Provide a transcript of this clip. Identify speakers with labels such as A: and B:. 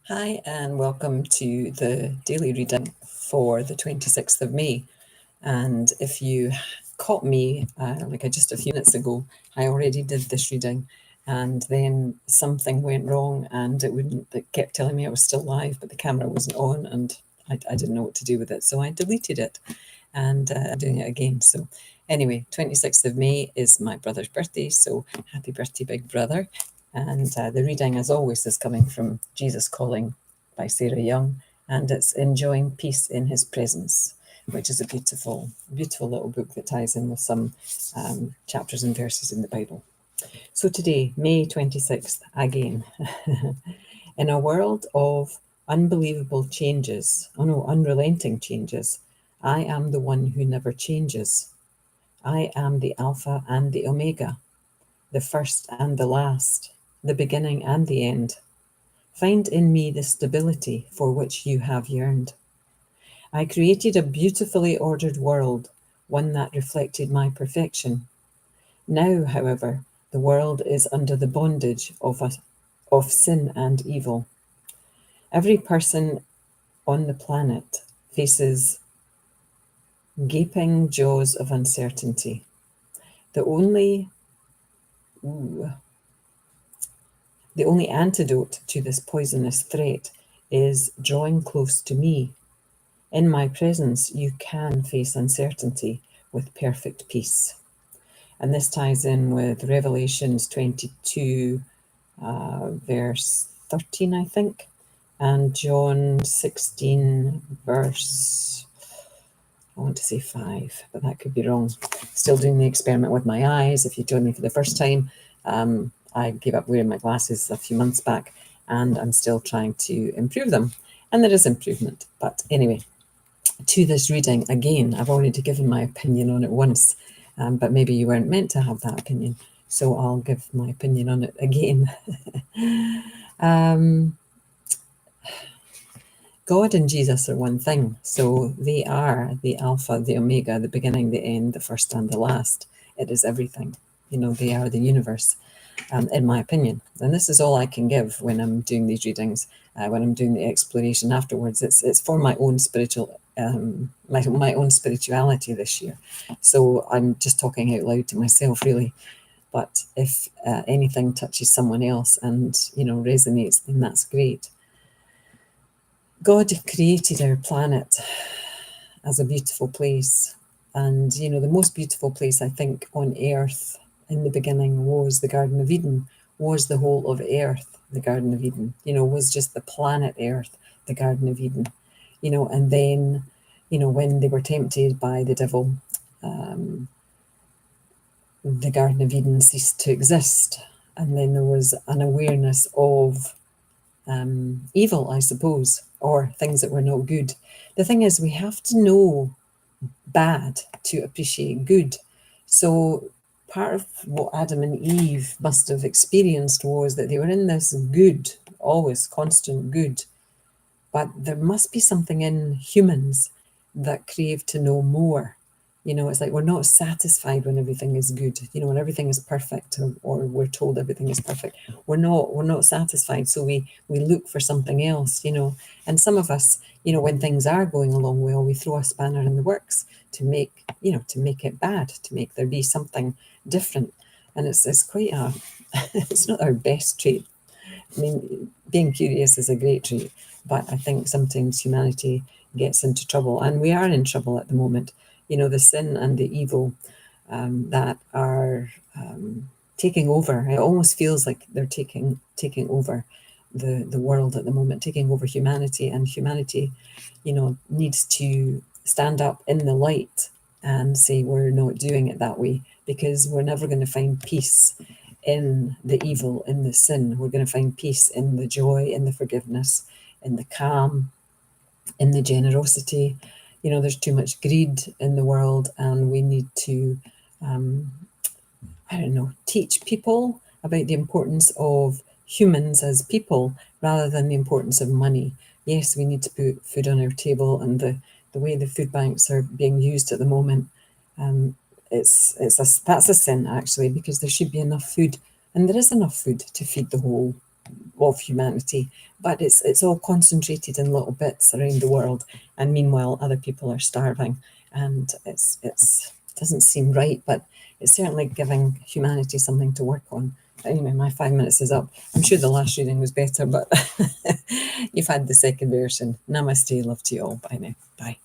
A: Hi, and welcome to the daily reading for the 26th of May. And if you caught me, just a few minutes ago, I already did this reading, and then something went wrong, and it kept telling me I was still live, but the camera wasn't on, and I didn't know what to do with it. So I deleted it, and I'm doing it again. So anyway, 26th of May is my brother's birthday, so happy birthday, big brother. And the reading, as always, is coming from Jesus Calling by Sarah Young, and it's Enjoying Peace in His Presence, which is a beautiful, beautiful little book that ties in with some chapters and verses in the Bible. So today, May 26th, again, in a world of unbelievable changes, unrelenting changes, I am the one who never changes. I am the Alpha and the Omega, the first and the last, the beginning and the end. Find in me the stability for which you have yearned. I created a beautifully ordered world, one that reflected my perfection. Now, however, the world is under the bondage of sin and evil. Every person on the planet faces gaping jaws of uncertainty. The only antidote to this poisonous threat is drawing close to me. In my presence, you can face uncertainty with perfect peace. And this ties in with Revelations 22, verse 13, I think, and John 16, verse, I want to say 5, but that could be wrong. Still doing the experiment with my eyes. If you joined me for the first time, I gave up wearing my glasses a few months back, and I'm still trying to improve them. And there is improvement. But anyway, to this reading, again, I've already given my opinion on it once, but maybe you weren't meant to have that opinion. So I'll give my opinion on it again. God and Jesus are one thing. So they are the Alpha, the Omega, the beginning, the end, the first and the last. It is everything. They are the universe, in my opinion. And this is all I can give when I'm doing these readings, when I'm doing the exploration afterwards. It's for my own spiritual, my own spirituality this year. So I'm just talking out loud to myself, really. But if anything touches someone else and resonates, then that's great. God created our planet as a beautiful place. And, the most beautiful place, I think, on earth in the beginning was the Garden of Eden, was the whole of earth, the Garden of Eden, was just the planet Earth, the Garden of Eden, and then, when they were tempted by the devil, the Garden of Eden ceased to exist. And then there was an awareness of evil, I suppose, or things that were not good. The thing is, we have to know bad to appreciate good. So part of what Adam and Eve must have experienced was that they were in this good, always constant good, but there must be something in humans that crave to know more. It's like we're not satisfied when everything is good, when everything is perfect, or we're told everything is perfect. We're not satisfied. So we look for something else, and some of us, when things are going along well, we throw a spanner in the works to make it bad, to make there be something different. And it's quite it's not our best trait. I mean, being curious is a great trait, but I think sometimes humanity gets into trouble, and we are in trouble at the moment. The sin and the evil that are taking over. It almost feels like they're taking over the world at the moment, taking over humanity, and humanity, needs to stand up in the light and say we're not doing it that way, because we're never going to find peace in the evil, in the sin. We're going to find peace in the joy, in the forgiveness, in the calm, in the generosity. There's too much greed in the world, and we need to, teach people about the importance of humans as people rather than the importance of money. Yes, we need to put food on our table, and the way the food banks are being used at the moment, that's a sin, actually, because there should be enough food, and there is enough food to feed the whole of humanity, but it's all concentrated in little bits around the world, and meanwhile other people are starving, and it doesn't seem right, but it's certainly giving humanity something to work on. Anyway, my 5 minutes is up. I'm sure the last reading was better, but you've had the second version. Namaste, love to you all. Bye now. Bye.